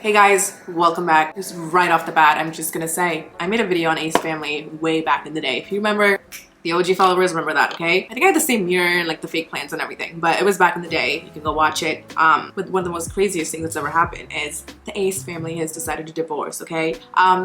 Hey guys, welcome back. Just right off the bat, I'm just gonna say, I made a video on Ace Family way back in the day. If you remember, the OG followers remember that, okay? I think I had the same mirror and like the fake plants and everything, but it was back in the day. You can go watch it. But one of the most craziest things that's ever happened is the Ace family has decided to divorce, okay?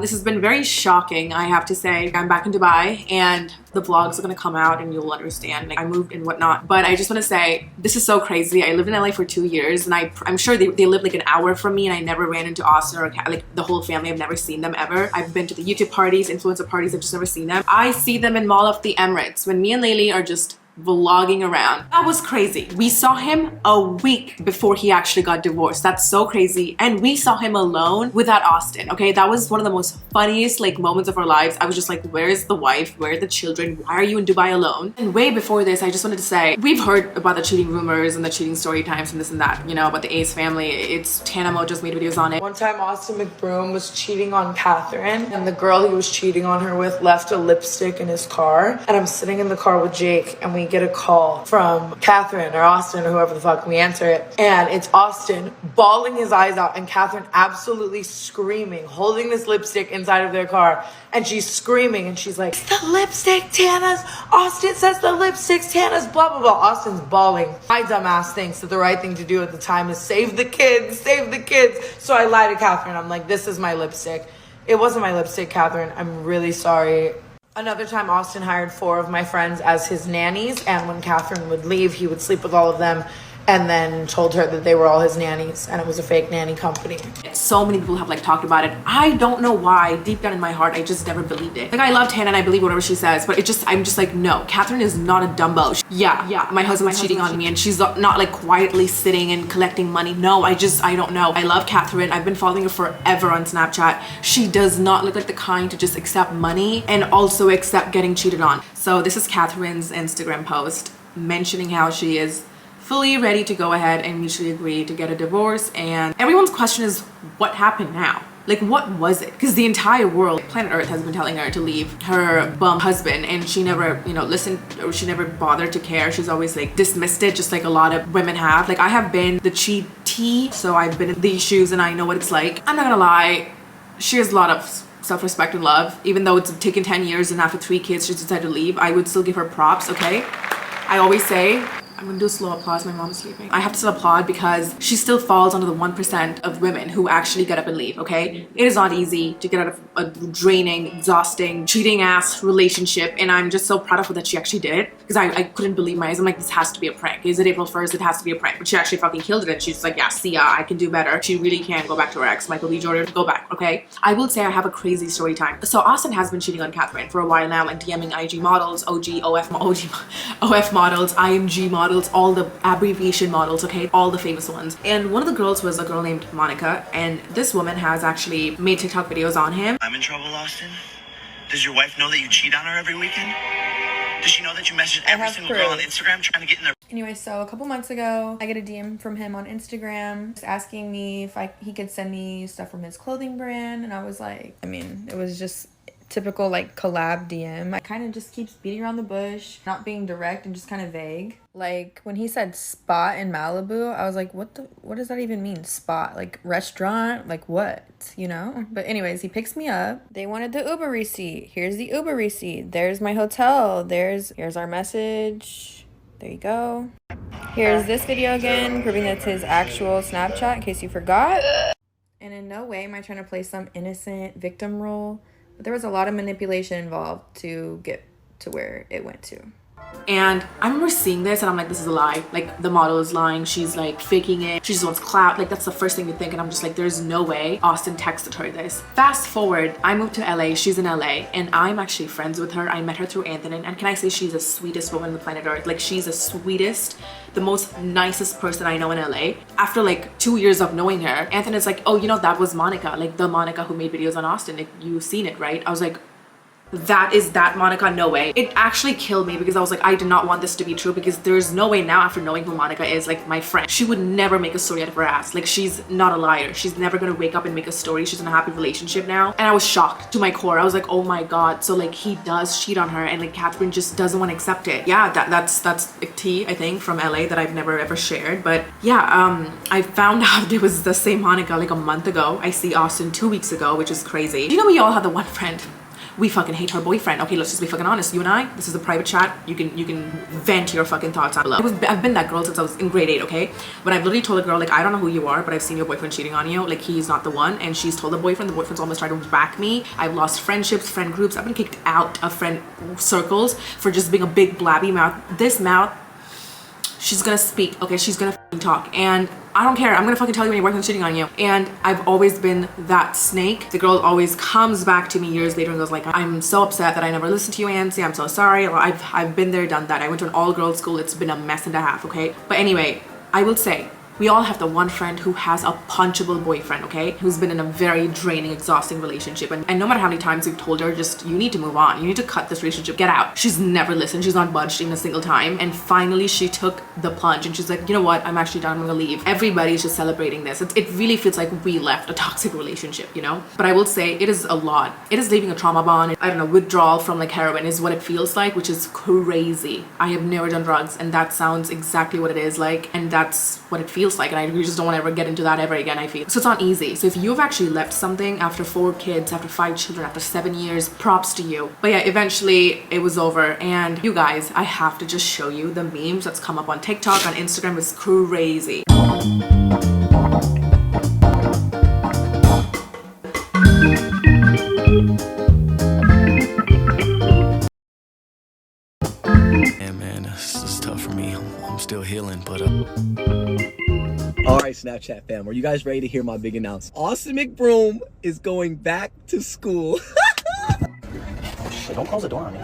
This has been very shocking, I have to say. I'm back in Dubai and the vlogs are gonna come out and you'll understand. Like, I moved and whatnot, but I just wanna say, this is so crazy. I lived in LA for 2 years and I'm sure they live like an hour from me, and I never ran into Austin or like the whole family. I've never seen them ever. I've been to the YouTube parties, influencer parties, I've just never seen them. I see them in Mall of the Emirates when me and Laylee are just vlogging around. That was crazy. We saw him a week before he actually got divorced. That's so crazy. And we saw him alone without Austin, okay? That was one of the most funniest like moments of our lives. I was just like, where's the wife? Where are the children? Why are you in Dubai alone? And way before this, I just wanted to say, we've heard about the cheating rumors and the cheating story times and this and that, you know, about the Ace family. It's Tanamo just made videos on it. One time Austin McBroom was cheating on Katherine, and the girl he was cheating on her with left a lipstick in his car. And I'm sitting in the car with Jake and we get a call from Katherine or Austin or whoever the fuck. We answer it and it's Austin bawling his eyes out and Katherine absolutely screaming, holding this lipstick inside of their car, and she's screaming and she's like, the lipstick, Tana's. Austin says the lipstick's Tana's, blah blah blah. Austin's bawling. My dumbass thinks that the right thing to do at the time is save the kids, save the kids. So I lie to Katherine. I'm like, this is my lipstick. It wasn't my lipstick, Katherine. I'm really sorry. Another time, Austin hired 4 of my friends as his nannies, and when Katherine would leave, he would sleep with all of them and then told her that they were all his nannies and it was a fake nanny company. So many people have like talked about it. I don't know why. Deep down in my heart, I just never believed it. Like, I love Hannah and I believe whatever she says, but I'm just like, no, Katherine is not a dumbo. Yeah, my husband's cheating on me and she's not like quietly sitting and collecting money. No, I don't know. I love Katherine. I've been following her forever on Snapchat. She does not look like the kind to just accept money and also accept getting cheated on. So this is Katherine's Instagram post mentioning how she is fully ready to go ahead and mutually agree to get a divorce, and everyone's question is, what happened now? Like, what was it? Because the entire world, planet Earth, has been telling her to leave her bum husband, and she never, you know, listened, or she never bothered to care. She's always like dismissed it, just like a lot of women have. Like, I have been the cheatee, so I've been in these shoes and I know what it's like. I'm not gonna lie, she has a lot of self-respect and love. Even though it's taken 10 years and after 3 kids she decided to leave, I would still give her props, okay? I always say, I'm gonna do a slow applause, my mom's sleeping. I have to still applaud because she still falls under the 1% of women who actually get up and leave, okay? It is not easy to get out of a draining, exhausting, cheating ass relationship, and I'm just so proud of her that she actually did it, because I couldn't believe my eyes. I'm like, this has to be a prank. Is it April 1st? It has to be a prank. But she actually fucking killed it, and she's like, yeah, see ya, I can do better. She really can go back to her ex, Michael B. Jordan, go back, okay? I will say I have a crazy story time. So Austin has been cheating on Katherine for a while now, like DMing IG models, OF models, IMG models, all the abbreviation models, okay, all the famous ones. And one of the girls was a girl named Monica, and this woman has actually made TikTok videos on him. I'm in trouble, Austin. Does your wife know that you cheat on her every weekend? Does she know that you message every single girl on Instagram trying to get in their... Anyway, so a couple months ago, I get a DM from him on Instagram just asking me if he could send me stuff from his clothing brand, and I was like, I mean, it was just typical like collab DM. I kind of just keeps beating around the bush, not being direct and just kind of vague. Like when he said spot in Malibu, I was like, what does that even mean? Spot, like restaurant, like what, you know? But anyways, he picks me up. They wanted the Uber receipt. Here's the Uber receipt. There's my hotel. Here's our message. There you go. Here's this video again, proving that's his actual Snapchat in case you forgot. And in no way am I trying to play some innocent victim role. But there was a lot of manipulation involved to get to where it went to. And I remember seeing this and I'm like, this is a lie. Like, the model is lying. She's like faking it. She just wants clout. Like, that's the first thing you think. And I'm just like, there's no way Austin texted her this. Fast forward, I moved to LA. She's in LA and I'm actually friends with her. I met her through Anthony, and can I say she's the sweetest woman on the planet Earth. Like, she's the sweetest, the most nicest person I know in LA. After like 2 years of knowing her, Anthony's like, oh, you know, that was Monica, like the Monica who made videos on Austin. Like, you've seen it, right? I was like, that is that Monica, no way. It actually killed me because I was like, I did not want this to be true, because there's no way now, after knowing who Monica is, like my friend, she would never make a story out of her ass. Like, she's not a liar. She's never gonna wake up and make a story. She's in a happy relationship now. And I was shocked to my core. I was like, oh my God. So like, he does cheat on her, and like Katherine just doesn't want to accept it. Yeah, that's a tea, I think, from LA that I've never ever shared. But yeah, I found out it was the same Monica like a month ago. I see Austin 2 weeks ago, which is crazy. You know, we all have the one friend. We fucking hate her boyfriend. Okay, let's just be fucking honest. You and I, this is a private chat. You can vent your fucking thoughts out below. I've been that girl since I was in grade 8, okay? But I've literally told a girl, like, I don't know who you are, but I've seen your boyfriend cheating on you. Like, he's not the one. And she's told the boyfriend's almost tried to back me. I've lost friendships, friend groups. I've been kicked out of friend circles for just being a big blabby mouth. This mouth, she's gonna speak, okay? She's gonna fucking talk. And I don't care. I'm gonna fucking tell you when your boyfriend's cheating on you. And I've always been that snake. The girl always comes back to me years later and goes like, I'm so upset that I never listened to you, Anncy. I'm so sorry. I've been there, done that. I went to an all-girls school. It's been a mess and a half, okay? But anyway, I will say, we all have the one friend who has a punchable boyfriend, okay? Who's been in a very draining, exhausting relationship. And no matter how many times we've told her, just, you need to move on. You need to cut this relationship, get out. She's never listened. She's not budged even a single time. And finally, she took the plunge and she's like, you know what? I'm actually done. I'm gonna leave. Everybody's just celebrating this. It really feels like we left a toxic relationship, you know? But I will say, it is a lot. It is leaving a trauma bond. I don't know, withdrawal from like heroin is what it feels like, which is crazy. I have never done drugs, and that sounds exactly what it is like. And that's what it feels like, and I just don't want to ever get into that ever again, I feel. So it's not easy. So if you've actually left something after 4 kids, after 5 children, after 7 years, props to you. But yeah, eventually it was over. And you guys, I have to just show you the memes that's come up on TikTok, on Instagram. It's crazy. Yeah, man, this is tough for me. I'm still healing, but Alright, Snapchat fam, are you guys ready to hear my big announcement? Austin McBroom is going back to school. Shit, don't close the door on me.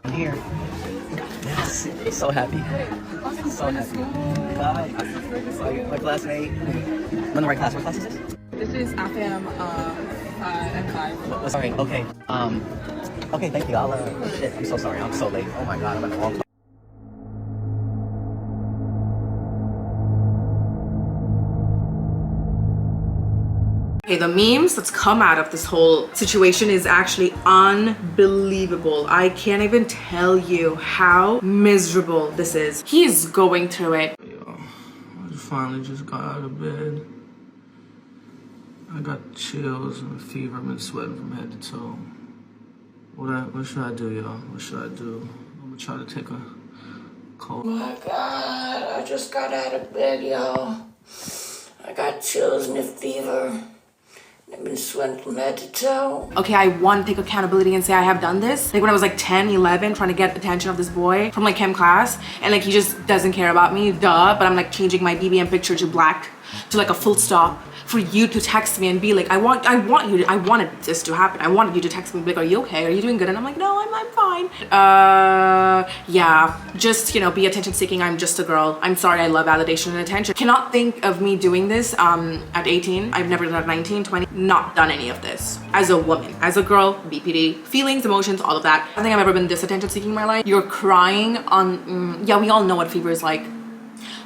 I'm here. Yes, so happy. So happy. Bye. My classmate. I'm in the right class. What class is this? This is FM M5. Sorry, okay. Okay, thank you. Shit, I'm so sorry. I'm so late. Oh my god, I'm at the wrong class. Okay, the memes that's come out of this whole situation is actually unbelievable. I can't even tell you how miserable this is. He is going through it. Yo, I finally just got out of bed. I got chills and a fever. I've been sweating from head to toe. What should I do, y'all? What should I do? I'm gonna try to take a cold. Oh my god, I just got out of bed, y'all. I got chills and a fever. I've been sweating from head to toe. Okay, I want to take accountability and say I have done this. Like when I was like 10, 11, trying to get attention of this boy from like chem class, and like he just doesn't care about me, duh. But I'm like changing my BBM picture to black, to like a full stop, for you to text me and be like, I wanted this to happen. I wanted you to text me and be like, are you okay? Are you doing good? And I'm like, no, I'm fine. Yeah, just, you know, be attention seeking. I'm just a girl. I'm sorry, I love validation and attention. Cannot think of me doing this at 18. I've never done it at 19, 20, not done any of this. As a woman, as a girl, BPD, feelings, emotions, all of that. I don't think I've ever been this attention seeking in my life. You're crying on, yeah, we all know what fever is like.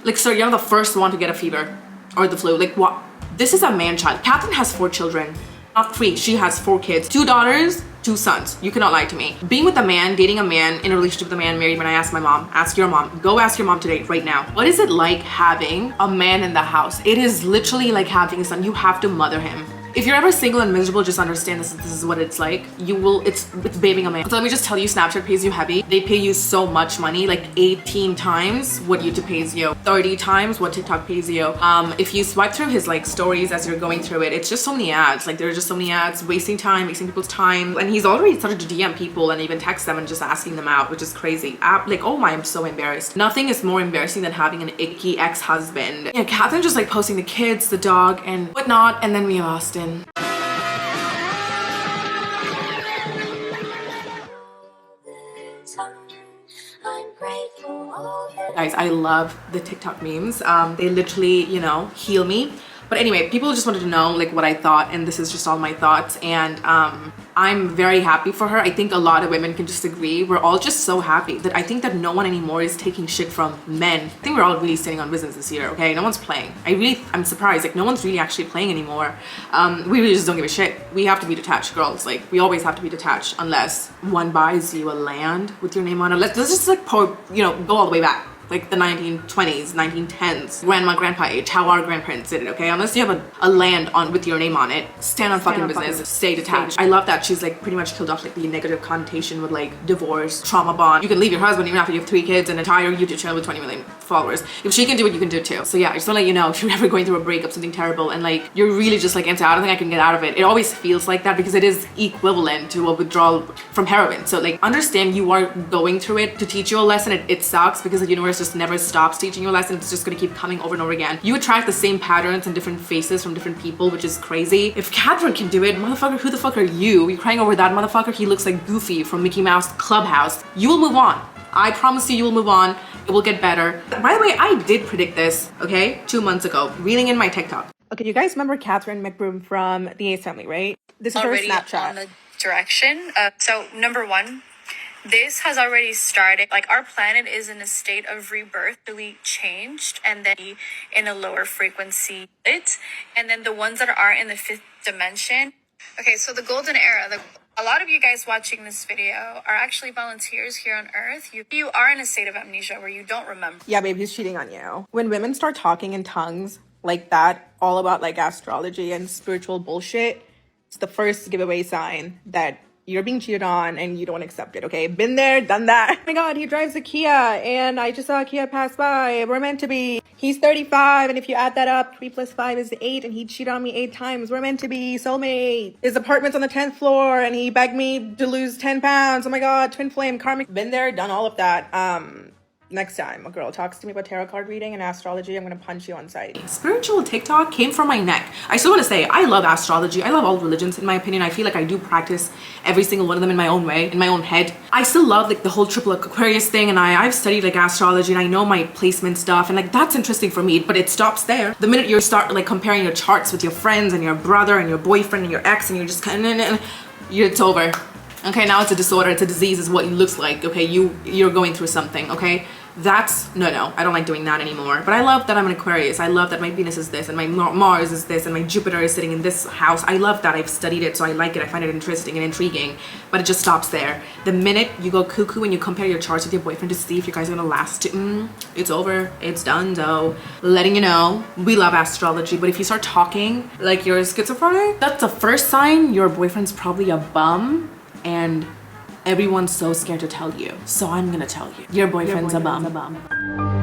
Like, sir, you're not the first one to get a fever or the flu. Like, what? This is a man-child. Katherine has 4 children. Not 3, she has 4 kids. 2 daughters, 2 sons. You cannot lie to me. Being with a man, dating a man, in a relationship with a man, married, when I asked my mom, ask your mom, go ask your mom today, right now. What is it like having a man in the house? It is literally like having a son. You have to mother him. If you're ever single and miserable, just understand this is what it's like. You will, it's babying a man. So let me just tell you, Snapchat pays you heavy. They pay you so much money, like 18 times what YouTube pays you, 30 times what TikTok pays you. If you swipe through his like stories as you're going through it, it's just so many ads. Like there are just so many ads, wasting time, wasting people's time. And he's already started to DM people and even text them and just asking them out, which is crazy. Like, oh my, I'm so embarrassed. Nothing is more embarrassing than having an icky ex-husband. Yeah, Katherine just like posting the kids, the dog, and whatnot, and then we have Austin. Guys, I love the TikTok memes. They literally, you know, heal me. But anyway, people just wanted to know like what I thought, and this is just all my thoughts. And I'm very happy for her. I think a lot of women can just agree. We're all just so happy that I think that no one anymore is taking shit from men. I think we're all really standing on business this year, okay? No one's playing. I'm surprised, like no one's really actually playing anymore. We really just don't give a shit. We have to be detached, girls. Like we always have to be detached unless one buys you a land with your name on it. Let's just like go all the way back. Like the 1920s, 1910s, grandma, grandpa age, how our grandparents did it, okay? Unless you have a land with your name on it, stand on fucking business, stay detached. I love that she's like pretty much killed off like the negative connotation with like divorce, trauma bond. You can leave your husband even after you have 3 kids and an entire YouTube channel with 20 million followers. If she can do it, you can do it too. So yeah, I just wanna let you know if you're ever going through a breakup, something terrible, and like you're really just like, Anncy, I don't think I can get out of it. It always feels like that because it is equivalent to a withdrawal from heroin. So like understand you are going through it to teach you a lesson. It sucks because the universe just never stops teaching you a lesson. It's just gonna keep coming over and over again. You attract the same patterns and different faces from different people, which is crazy. If Katherine can do it, motherfucker, who the fuck are you? You're crying over that motherfucker? He looks like Goofy from Mickey Mouse Clubhouse. You will move on. I promise you will move on. It will get better. By the way, I did predict this, okay? 2 months ago, reeling in my TikTok. Okay, you guys remember Katherine McBroom from the Ace Family, right? This is her Snapchat. On the direction. So number one, this has already started. Like our planet is in a state of rebirth, really changed, and then in a lower frequency. And then the ones that are in the 5th dimension. Okay, so the golden era, a lot of you guys watching this video are actually volunteers here on Earth. You are in a state of amnesia where you don't remember. Yeah, babe, he's cheating on you. When women start talking in tongues like that, all about like astrology and spiritual bullshit, it's the first giveaway sign that you're being cheated on and you don't accept it, okay? Been there, done that. Oh my God, he drives a Kia and I just saw a Kia pass by. We're meant to be. He's 35 and if you add that up, 3 + 5 is 8 and he cheated on me 8 times. We're meant to be, soulmate. His apartment's on the 10th floor and he begged me to lose 10 pounds. Oh my God, twin flame, karmic. Been there, done all of that. Next time a girl talks to me about tarot card reading and astrology, I'm gonna punch you on sight. Spiritual TikTok came from my neck. I still want to say I love astrology. I love all religions in my opinion. I feel like I do practice every single one of them in my own way, in my own head. I still love like the whole triple Aquarius thing, and I've studied like astrology and I know my placement stuff, and like that's interesting for me, but it stops there. The minute you start like comparing your charts with your friends and your brother and your boyfriend and your ex, and you're just kind of, it's over. Okay, now it's a disorder, it's a disease, is what it looks like. Okay, you're going through something, okay? That's, no, I don't like doing that anymore. But I love that I'm an Aquarius. I love that my Venus is this, and my Mars is this, and my Jupiter is sitting in this house. I love that. I've studied it, so I like it. I find it interesting and intriguing, but it just stops there. The minute you go cuckoo and you compare your charts with your boyfriend to see if you guys are gonna last, it's over, it's done, though. Letting you know, we love astrology, but if you start talking like you're schizophrenic, that's the first sign your boyfriend's probably a bum, and everyone's so scared to tell you. So I'm gonna tell you. Your boyfriend's a bum.